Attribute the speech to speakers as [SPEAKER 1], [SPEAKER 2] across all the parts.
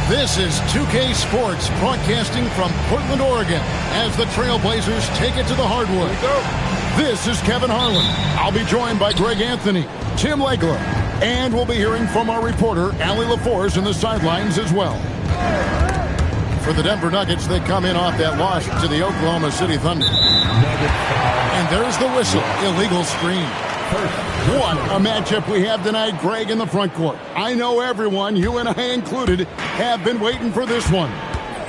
[SPEAKER 1] This is 2K Sports broadcasting from Portland, Oregon as the Trailblazers take it to the hardwood. This is Kevin Harlan. I'll be joined by Greg Anthony, Tim Legler, and we'll be hearing from our reporter, Allie LaForce, in the sidelines as well. For the Denver Nuggets, they come in off that loss to the Oklahoma City Thunder. And there's the whistle, illegal screen. What a matchup we have tonight, Greg, in the front court. I know everyone, you and I included, have been waiting for this one.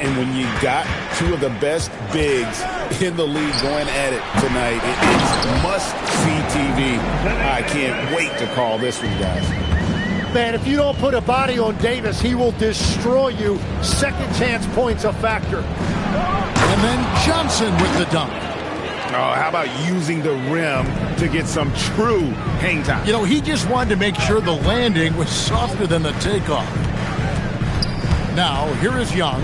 [SPEAKER 2] And when you got two of the best bigs in the league going at it tonight, it's must-see TV. I can't wait to call this one, guys.
[SPEAKER 3] Man, if you don't put a body on Davis, he will destroy you. Second chance points a factor.
[SPEAKER 1] And then Johnson with the dunk.
[SPEAKER 2] Oh, how about using the rim to get some true hang time?
[SPEAKER 1] You know, he just wanted to make sure the landing was softer than the takeoff. Now, here is Young.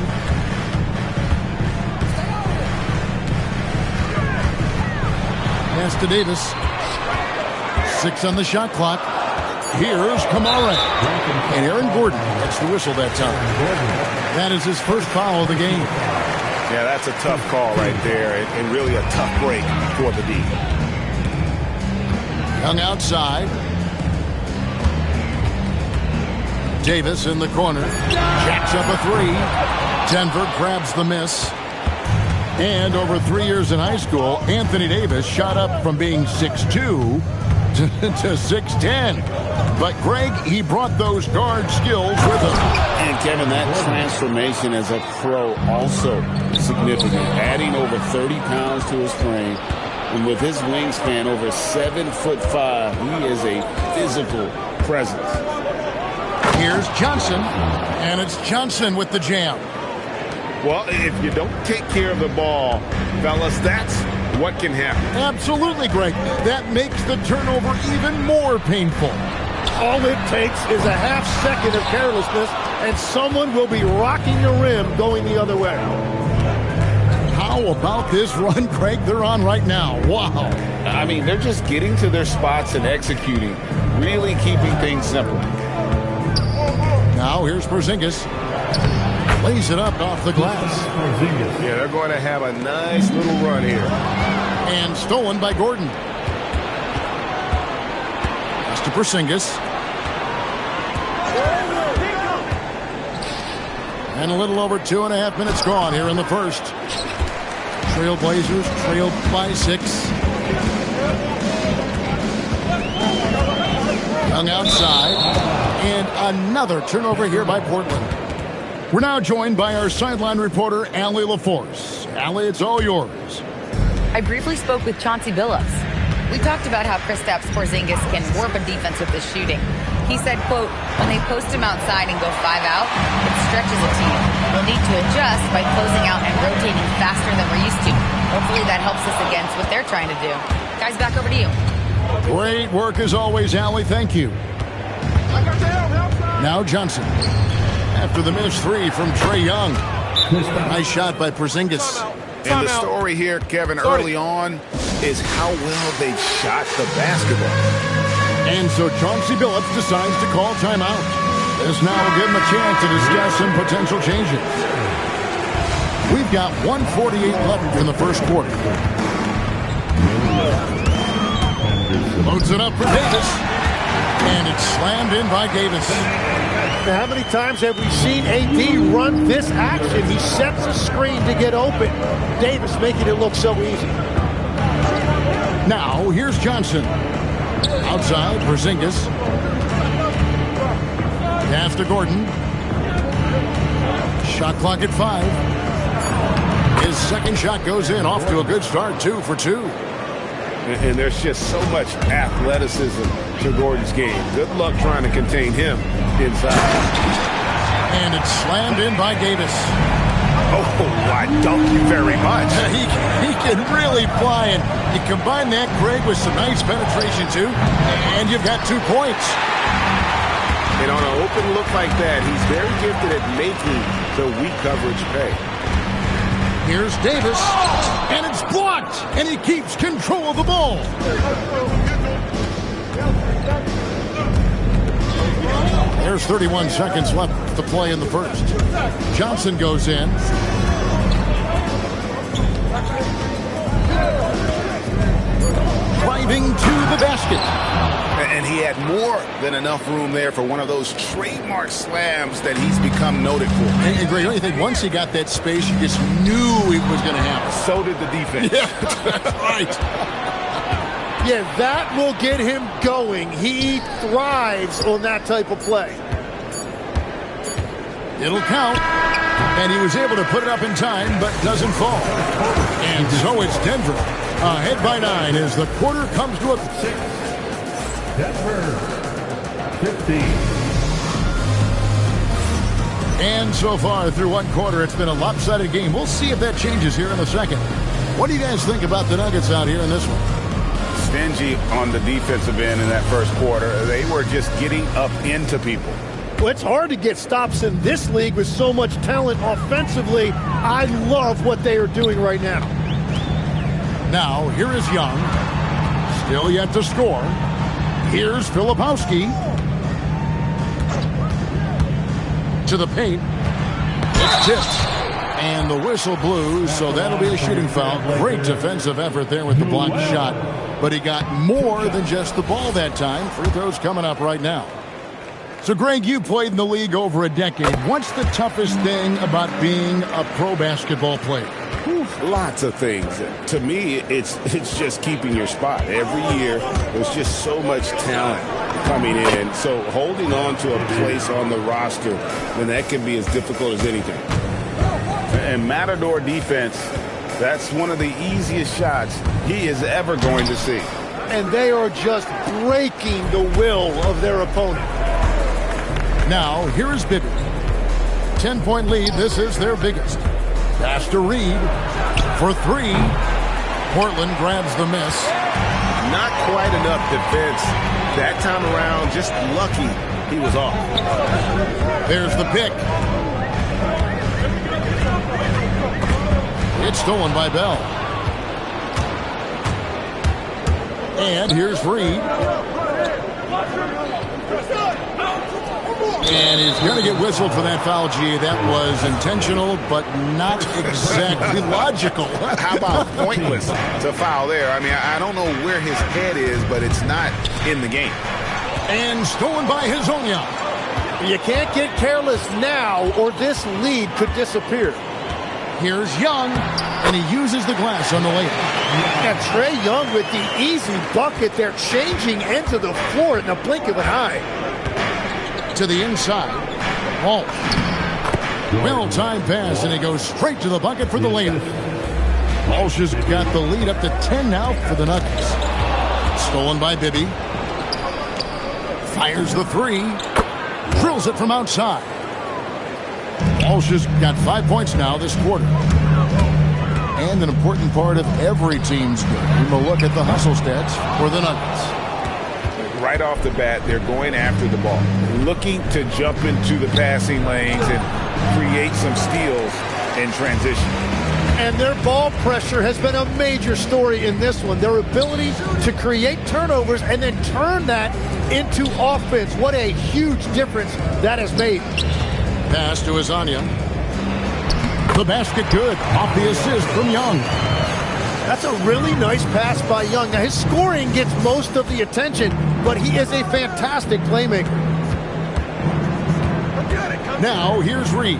[SPEAKER 1] Pass to Davis. 6 on the shot clock. Here's Kamara. And Aaron Gordon gets the whistle that time. That is his first foul of the game.
[SPEAKER 2] Yeah, that's a tough call right there, and really a tough break for the D.
[SPEAKER 1] Young outside. Davis in the corner. Jacks up a three. Denver grabs the miss. And over 3 years in high school, Anthony Davis shot up from being 6'2" to 6'10". But Greg, he brought those guard skills with him.
[SPEAKER 2] And Kevin, that transformation as a pro also significant. Adding over 30 pounds to his frame. And with his wingspan over 7'5", he is a physical presence.
[SPEAKER 1] Here's Johnson. And it's Johnson with the jam.
[SPEAKER 2] Well, if you don't take care of the ball, fellas, that's what can happen.
[SPEAKER 1] Absolutely, Greg. That makes the turnover even more painful.
[SPEAKER 3] All it takes is a half second of carelessness, and someone will be rocking the rim going the other way.
[SPEAKER 1] How about this run, Greg, they're on right now? Wow.
[SPEAKER 2] I mean, they're just getting to their spots and executing, really keeping things simple.
[SPEAKER 1] Now here's Porzingis. Lays it up off the glass.
[SPEAKER 2] Yeah, they're going to have a nice little run here.
[SPEAKER 1] And stolen by Gordon. Pass to Porzingis. And a little over 2.5 minutes gone here in the first. Trailblazers trailed by 6. Young outside. And another turnover here by Portland. We're now joined by our sideline reporter, Allie LaForce. Allie, it's all yours.
[SPEAKER 4] I briefly spoke with Chauncey Billups. We talked about how Kristaps Porzingis can warp a defense with his shooting. He said, quote, when they post him outside and go 5 out, it stretches a team. They'll need to adjust by closing out and rotating faster than we're used to. Hopefully that helps us against what they're trying to do. Guys, back over to you.
[SPEAKER 1] Great work as always, Allie. Thank you. Now Johnson. After the missed 3 from Trae Young. Nice shot by Porzingis.
[SPEAKER 2] And the story here, Kevin, early on is how well they shot the basketball.
[SPEAKER 1] And so Chauncey Billups decides to call timeout. This now will give him a chance to discuss some potential changes. We've got 1:48 left in the first quarter. Loads it up for Davis. And it's slammed in by Davis.
[SPEAKER 3] Now, how many times have we seen AD run this action? He sets a screen to get open. Davis making it look so easy.
[SPEAKER 1] Now, here's Johnson. Outside, Porzingis. Pass to Gordon. Shot clock at 5. His second shot goes in, off to a good start, 2 for 2.
[SPEAKER 2] And there's just so much athleticism to Gordon's game. Good luck trying to contain him inside.
[SPEAKER 1] And it's slammed in by Davis.
[SPEAKER 2] Oh, I thank you very much.
[SPEAKER 1] He can really fly, and you combine that, Greg, with some nice penetration, too, and you've got 2 points.
[SPEAKER 2] And on an open look like that, he's very gifted at making the weak coverage pay.
[SPEAKER 1] Here's Davis, and it's blocked, and he keeps control of the ball. There's 31 seconds left left to play in the first. Johnson goes in. Driving to the basket.
[SPEAKER 5] And he had more than enough room there for one of those trademark slams that he's become noted for.
[SPEAKER 1] And Greg, don't you think once he got that space, you just knew it was going to happen?
[SPEAKER 5] So did the defense.
[SPEAKER 1] Yeah, that's right.
[SPEAKER 3] Yeah, that will get him going. He thrives on that type of play.
[SPEAKER 1] It'll count. And he was able to put it up in time, but doesn't fall. And so it's Denver ahead by 9 as the quarter comes to a...
[SPEAKER 6] Denver, 15.
[SPEAKER 1] And so far through one quarter, it's been a lopsided game. We'll see if that changes here in a second. What do you guys think about the Nuggets out here in this one?
[SPEAKER 5] Stingy on the defensive end in that first quarter. They were just getting up into people.
[SPEAKER 3] Well, it's hard to get stops in this league with so much talent offensively. I love what they are doing right now.
[SPEAKER 1] Now, here is Young. Still yet to score. Here's Filipowski. To the paint. It's tipped. And the whistle blew, so that'll be a shooting foul. Great defensive effort there with the blocked shot. But he got more than just the ball that time. Free throws coming up right now. So, Greg, you played in the league over a decade. What's the toughest thing about being a pro basketball player?
[SPEAKER 5] Lots of things. To me, it's just keeping your spot. Every year, there's just so much talent coming in. So holding on to a place on the roster, then that can be as difficult as anything. And Matador defense, that's one of the easiest shots he is ever going to see.
[SPEAKER 3] And they are just breaking the will of their opponent.
[SPEAKER 1] Now, here is Bibby. 10-point lead. This is their biggest. Pass to Reed for 3. Portland grabs the miss.
[SPEAKER 5] Not quite enough defense that time around. Just lucky he was off.
[SPEAKER 1] There's the pick. It's stolen by Bell. And here's Reed. And he's going to get whistled for that foul, G. That was intentional, but not exactly logical.
[SPEAKER 5] How about pointless to foul there? I mean, I don't know where his head is, but it's not in the game.
[SPEAKER 1] And stolen by Hezonja.
[SPEAKER 3] You can't get careless now, or this lead could disappear.
[SPEAKER 1] Here's Young, and he uses the glass on the layup.
[SPEAKER 3] And Trae Young with the easy bucket there, changing into the floor in the blink of an eye.
[SPEAKER 1] To the inside. Walsh. Well-timed pass, and he goes straight to the bucket for the layup. Walsh has got the lead up to 10 now for the Nuggets. Stolen by Bibby. Fires the 3. Drills it from outside. Walsh has got 5 points now this quarter. And an important part of every team's game. We'll look at the hustle stats for the Nuggets.
[SPEAKER 5] Right off the bat, they're going after the ball, looking to jump into the passing lanes and create some steals in transition.
[SPEAKER 3] And their ball pressure has been a major story in this one. Their ability to create turnovers and then turn that into offense. What a huge difference that has made.
[SPEAKER 1] Pass to Hezonja. The basket good. Off the assist from Young.
[SPEAKER 3] That's a really nice pass by Young. Now, his scoring gets most of the attention, but he is a fantastic playmaker.
[SPEAKER 1] Now, here's Reed.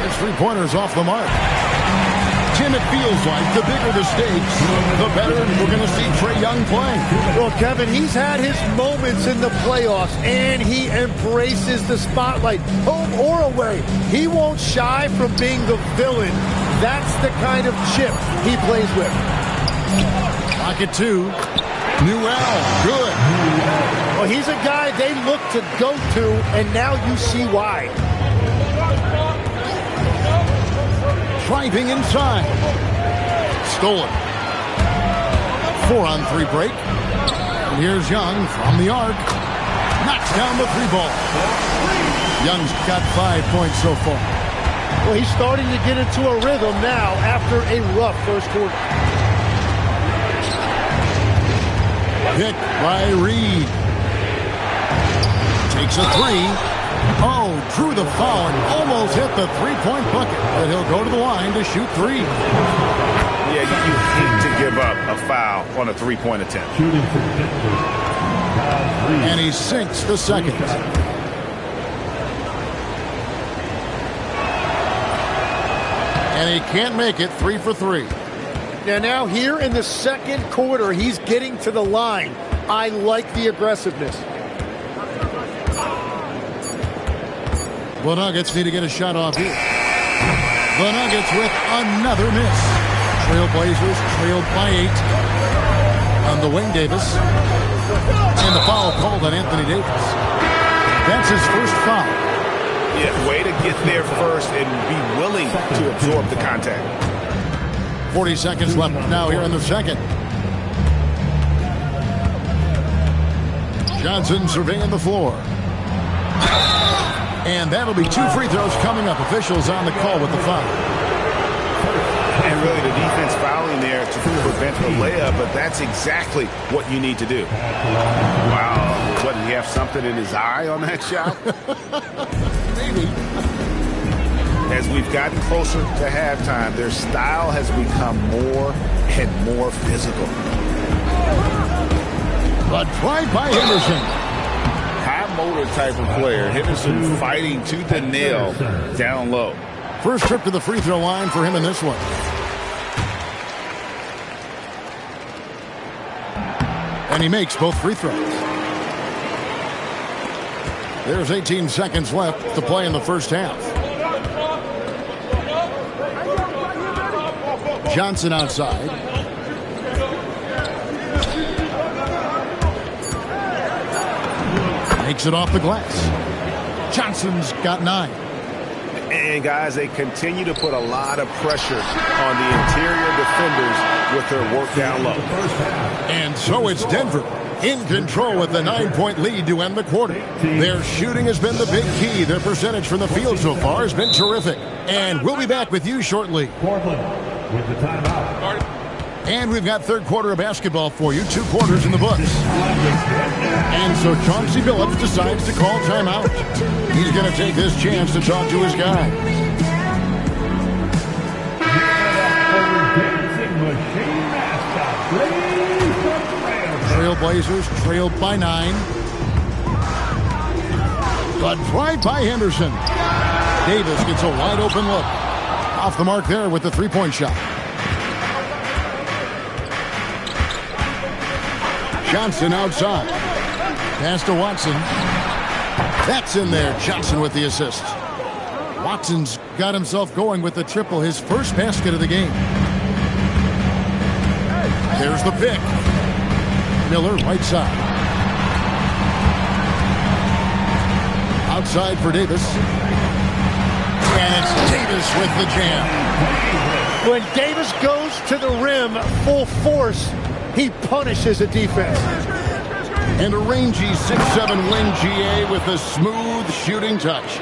[SPEAKER 1] His 3-pointers off the mark. Tim, it feels like the bigger the stakes, the better we're going to see Trae Young play.
[SPEAKER 3] Well, Kevin, he's had his moments in the playoffs, and he embraces the spotlight, home or away. He won't shy from being the villain. That's the kind of chip he plays with.
[SPEAKER 1] Pocket 2. Newell, good.
[SPEAKER 3] Well, he's a guy they look to go to, and now you see why.
[SPEAKER 1] Driving inside. Stolen. 4-on-3 break. And here's Young from the arc. Knocks down the 3-ball. Young's got 5 points so far.
[SPEAKER 3] Well, he's starting to get into a rhythm now after a rough first quarter. Pick
[SPEAKER 1] by Reed. Takes a 3. drew the foul and almost hit the three-point bucket. But he'll go to the line to shoot three.
[SPEAKER 5] Yeah, you hate to give up a foul on a three-point attempt.
[SPEAKER 6] Shooting for Denver.
[SPEAKER 1] And he sinks the second. And he can't make it 3 for 3.
[SPEAKER 3] Now here in the second quarter, he's getting to the line. I like the aggressiveness.
[SPEAKER 1] The Nuggets need to get a shot off here. The Nuggets with another miss. Trailblazers trailed by 8 on the wing. Davis. And the foul called on Anthony Davis. That's his first foul.
[SPEAKER 5] Yeah, way to get there first and be willing to absorb the contact.
[SPEAKER 1] 40 seconds left now here in the second. Johnson surveying the floor. And that'll be 2 free throws coming up. Officials on the call with the foul.
[SPEAKER 5] And really the defense fouling there to prevent a layup, but that's exactly what you need to do. Wow. What, did he have something in his eye on that shot?
[SPEAKER 1] Maybe.
[SPEAKER 5] As we've gotten closer to halftime, their style has become more and more physical.
[SPEAKER 1] But tried by Henderson.
[SPEAKER 5] High motor type of player. Henderson fighting tooth and nail down low.
[SPEAKER 1] First trip to the free throw line for him in this one. And he makes both free throws. There's 18 seconds left to play in the first half. Johnson outside. Makes it off the glass. Johnson's got 9.
[SPEAKER 5] And guys, they continue to put a lot of pressure on the interior defenders with their work down low.
[SPEAKER 1] And so it's Denver in control with the 9-point lead to end the quarter. Their shooting has been the big key. Their percentage from the field so far has been terrific. And we'll be back with you shortly.
[SPEAKER 6] Portland with the timeout.
[SPEAKER 1] And we've got third quarter of basketball for you. 2 quarters in the books. And so Chauncey Billups decides to call timeout. He's going to take this chance to talk to his guys. Trailblazers trailed by 9. But tried by Henderson. Davis gets a wide open look. Off the mark there with the three-point shot. Johnson outside. Pass to Watson. That's in there. Johnson with the assist. Watson's got himself going with the triple, his first basket of the game. There's the pick. Miller, right side. Outside for Davis. And it's Davis with the jam.
[SPEAKER 3] When Davis goes to the rim full force, he punishes a defense.
[SPEAKER 1] And a rangy 6'7" wing GA with a smooth shooting touch.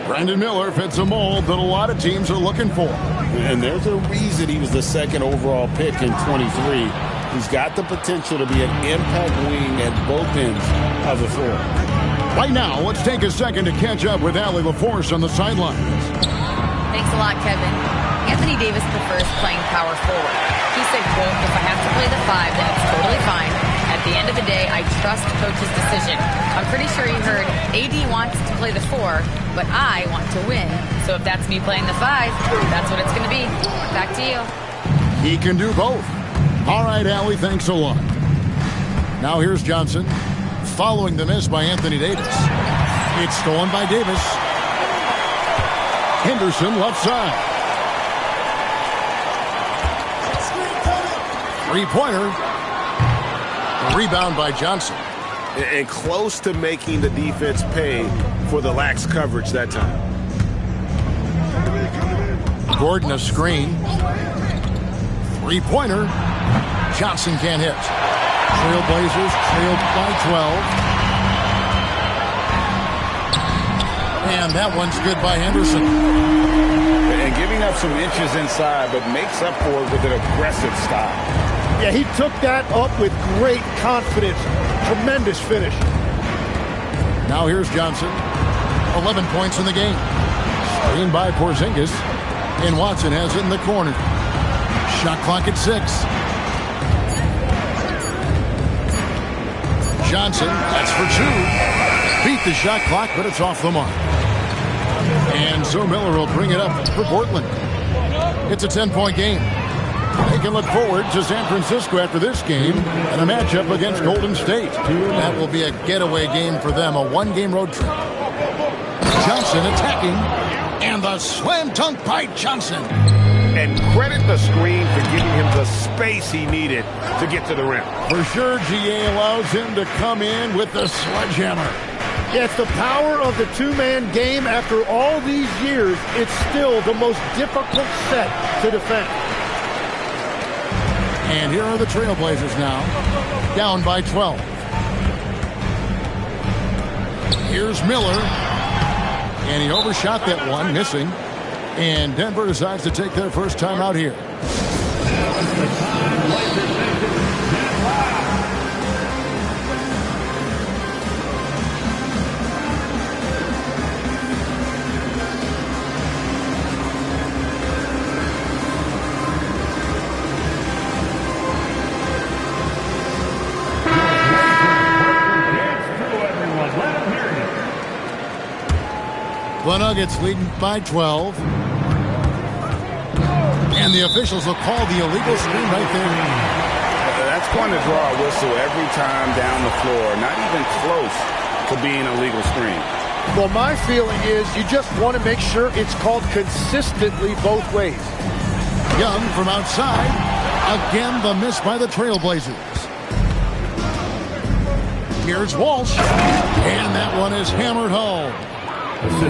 [SPEAKER 1] Brandon Miller fits a mold that a lot of teams are looking for.
[SPEAKER 2] And there's a reason he was the second overall pick in 23. He's got the potential to be an impact wing at both ends of the floor.
[SPEAKER 1] Right now, let's take a second to catch up with Allie LaForce on the sidelines.
[SPEAKER 4] Thanks a lot, Kevin. Anthony Davis prefers playing power forward. He said, quote, if I have to play the 5, then it's totally fine. At the end of the day, I trust coach's decision. I'm pretty sure he heard AD wants to play the 4, but I want to win. So if that's me playing the 5, that's what it's going to be. Back to you.
[SPEAKER 1] He can do both. All right, Allie, thanks a lot. Now here's Johnson. Following the miss by Anthony Davis. It's stolen by Davis. Henderson left side. Three-pointer. Rebound by Johnson.
[SPEAKER 5] And close to making the defense pay for the lax coverage that time.
[SPEAKER 1] Gordon a screen. Three-pointer. Johnson can't hit. Trailblazers trailed by 12. And that one's good by Henderson.
[SPEAKER 5] And giving up some inches inside, but makes up for it with an aggressive style.
[SPEAKER 3] Yeah, he took that up with great confidence. Tremendous finish.
[SPEAKER 1] Now here's Johnson. 11 points in the game. Screen by Porzingis. And Watson has it in the corner. Shot clock at 6. Johnson, that's for 2. Beat the shot clock, but it's off the mark. And so Miller will bring it up for Portland. It's a 10-point game. They can look forward to San Francisco after this game and a matchup against Golden State. That will be a getaway game for them, a one-game road trip. Johnson attacking, and the slam dunk by Johnson.
[SPEAKER 5] And credit the screen for giving him the space he needed to get to the rim.
[SPEAKER 1] For sure, GA allows him to come in with the sledgehammer.
[SPEAKER 3] Yeah, it's the power of the two-man game. After all these years, it's still the most difficult set to defend.
[SPEAKER 1] And here are the Trailblazers now, down by 12. Here's Miller, and he overshot that one, missing. And Denver decides to take their first time out here. The Nuggets leading by 12. And the officials will call the illegal screen right there.
[SPEAKER 5] That's going to draw a whistle every time down the floor. Not even close to being a legal screen.
[SPEAKER 3] Well, my feeling is you just want to make sure it's called consistently both ways.
[SPEAKER 1] Young from outside. Again, the miss by the Trailblazers. Here's Walsh. And that one is hammered home.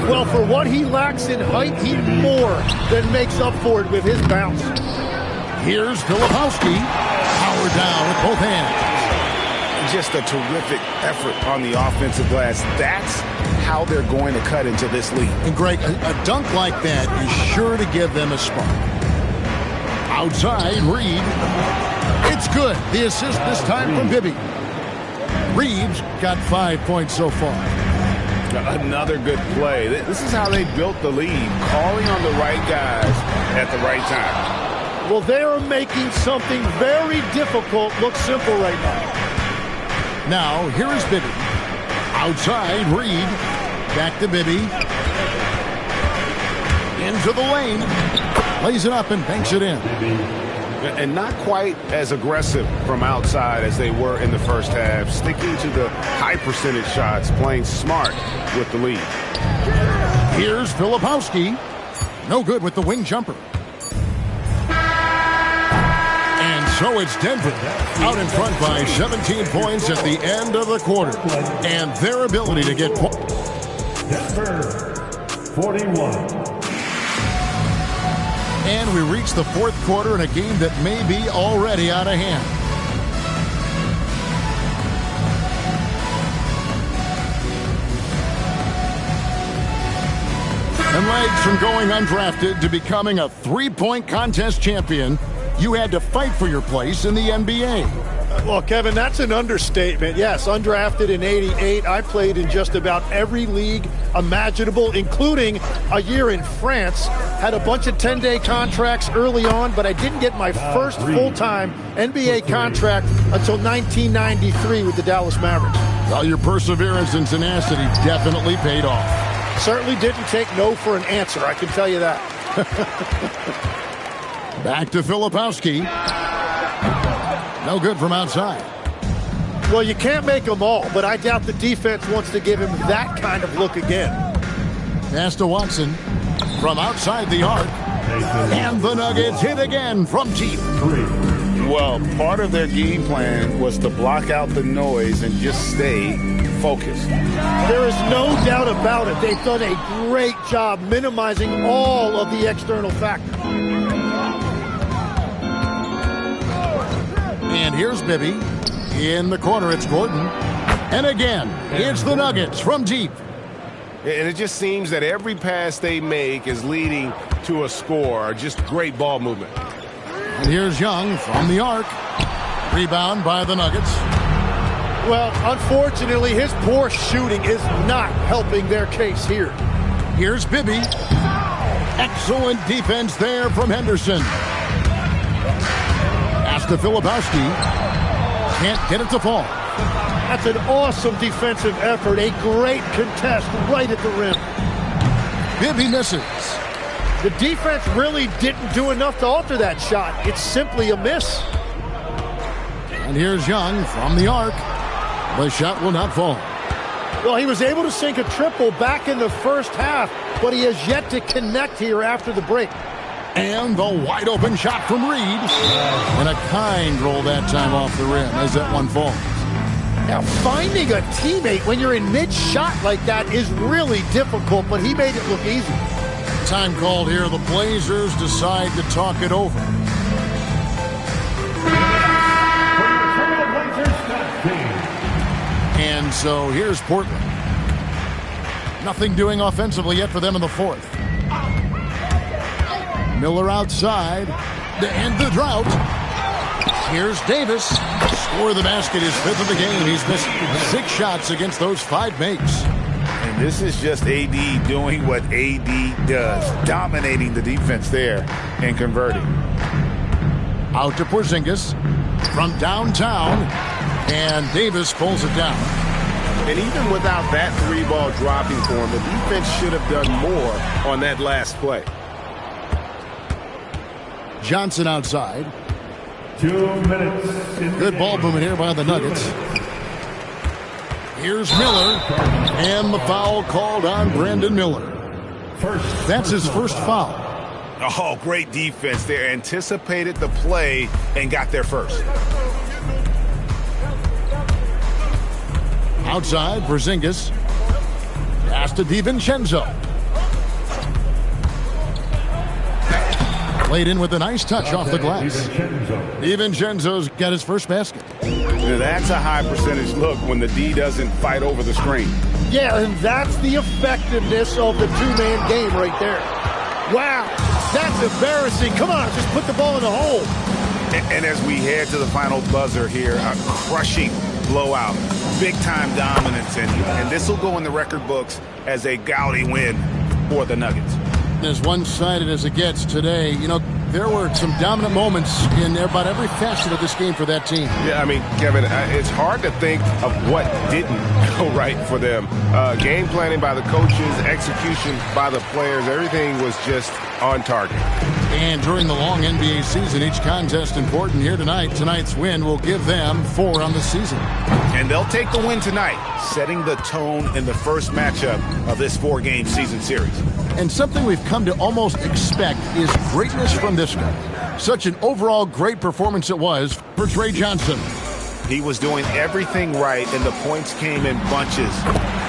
[SPEAKER 3] Well, for what he lacks in height, he more than makes up for it with his bounce.
[SPEAKER 1] Here's Filipowski. Power down with both hands.
[SPEAKER 5] Just a terrific effort on the offensive glass. That's how they're going to cut into this lead.
[SPEAKER 1] And Greg, a dunk like that is sure to give them a spark. Outside, Reed. It's good. The assist this time from Bibby. Reeves got 5 points so far.
[SPEAKER 5] Another good play. This is how they built the lead, calling on the right guys at the right time.
[SPEAKER 3] Well, they are making something very difficult look simple right now.
[SPEAKER 1] Now, here is Bibby. Outside, Reed. Back to Bibby. Into the lane. Lays it up and banks it in.
[SPEAKER 5] And not quite as aggressive from outside as they were in the first half. Sticking to the high percentage shots, playing smart with the lead.
[SPEAKER 1] Here's Filipowski. No good with the wing jumper. And so it's Denver out in front by 17 points at the end of the quarter. And their ability to get points.
[SPEAKER 6] Denver, 41.
[SPEAKER 1] And we reach the fourth quarter in a game that may be already out of hand. And legs from going undrafted to becoming a three-point contest champion, you had to fight for your place in the NBA.
[SPEAKER 3] Well, Kevin, that's an understatement. Yes, undrafted in '88. I played in just about every league imaginable, including a year in France. Had a bunch of 10-day contracts early on, but I didn't get my first full-time NBA contract until 1993 with the Dallas Mavericks.
[SPEAKER 1] Well, your perseverance and tenacity definitely paid off.
[SPEAKER 3] Certainly didn't take no for an answer, I can tell you that.
[SPEAKER 1] Back to Filipowski. No good from outside.
[SPEAKER 3] Well, you can't make them all, but I doubt the defense wants to give him that kind of look again.
[SPEAKER 1] Pass to Watson from outside the arc. And the Nuggets hit again from deep.
[SPEAKER 5] Well, part of their game plan was to block out the noise and just stay focused.
[SPEAKER 3] There is no doubt about it. They've done a great job minimizing all of the external factors.
[SPEAKER 1] And here's Bibby. In the corner, it's Gordon. And again, it's the Nuggets from deep.
[SPEAKER 5] And it just seems that every pass they make is leading to a score. Just great ball movement.
[SPEAKER 1] And here's Young from the arc. Rebound by the Nuggets.
[SPEAKER 3] Well, unfortunately, his poor shooting is not helping their case here.
[SPEAKER 1] Here's Bibby. Excellent defense there from Henderson. Pass to Filipowski. Can't get it to fall.
[SPEAKER 3] That's an awesome defensive effort. A great contest right at the rim.
[SPEAKER 1] Bibby misses.
[SPEAKER 3] The defense really didn't do enough to alter that shot. It's simply a miss.
[SPEAKER 1] And here's Young from the arc. The shot will not fall.
[SPEAKER 3] Well, he was able to sink a triple back in the first half, but he has yet to connect here after the break.
[SPEAKER 1] And the wide open shot from Reed. And a kind roll that time off the rim as that one falls.
[SPEAKER 3] Now, finding a teammate when you're in mid-shot like that is really difficult, but he made it look easy.
[SPEAKER 1] Time called here. The Blazers decide to talk it over. And so here's Portland. Nothing doing offensively yet for them in the fourth. Miller outside to end the drought. Here's Davis. Score the basket, his fifth of the game. He's missed 6 shots against those 5 makes.
[SPEAKER 5] And this is just AD doing what AD does, dominating the defense there and converting.
[SPEAKER 1] Out to Porzingis from downtown, and Davis pulls it down.
[SPEAKER 5] And even without that 3-ball dropping for him, the defense should have done more on that last play.
[SPEAKER 1] Johnson outside.
[SPEAKER 6] 2 minutes.
[SPEAKER 1] Good ball movement here by the Nuggets. Here's Miller, and the foul called on Brandon Miller. That's his first foul.
[SPEAKER 5] Oh, great defense there. Anticipated the play and got there first.
[SPEAKER 1] Outside, Porzingis. Pass to DiVincenzo. Played in with a nice touch off the glass. DiVincenzo's got his first basket.
[SPEAKER 5] That's a high percentage look when the D doesn't fight over the screen.
[SPEAKER 3] Yeah, and that's the effectiveness of the 2-man game right there. Wow, that's embarrassing. Come on, just put the ball in the hole.
[SPEAKER 5] And as we head to the final buzzer here, a crushing blowout, big-time dominance, and this will go in the record books as a gaudy win for the Nuggets.
[SPEAKER 1] As one-sided as it gets today, you know, there were some dominant moments in about every facet of this game for that team.
[SPEAKER 7] Yeah, I mean, Kevin, it's hard to think of what didn't go right for them. Game planning by the coaches, execution by the players, everything was just on target.
[SPEAKER 1] And during the long NBA season, each contest important here tonight. Tonight's win will give them 4 on the season.
[SPEAKER 5] And they'll take the win tonight, setting the tone in the first matchup of this 4-game season series.
[SPEAKER 1] And something we've come to almost expect is greatness from this guy. Such an overall great performance it was for Trey Johnson.
[SPEAKER 5] He was doing everything right, and the points came in bunches.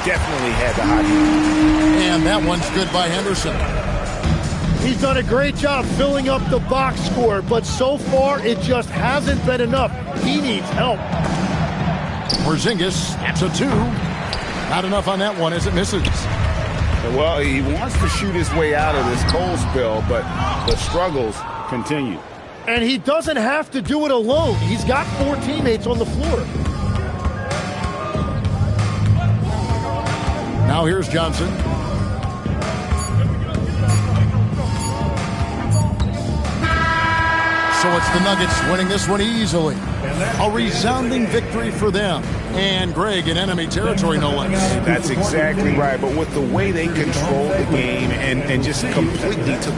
[SPEAKER 5] Definitely had the hot hand.
[SPEAKER 1] And that one's good by Henderson.
[SPEAKER 3] He's done a great job filling up the box score, but so far it just hasn't been enough. He needs help.
[SPEAKER 1] Porzingis, that's a 2. Not enough on that one as it misses.
[SPEAKER 5] Well, he wants to shoot his way out of this cold spell, but the struggles continue.
[SPEAKER 3] And he doesn't have to do it alone. He's got 4 teammates on the floor.
[SPEAKER 1] Now here's Johnson. So it's the Nuggets winning this one easily. A resounding victory for them. And Greg in enemy territory, no less.
[SPEAKER 5] That's exactly right. But with the way they controlled the game and just completely took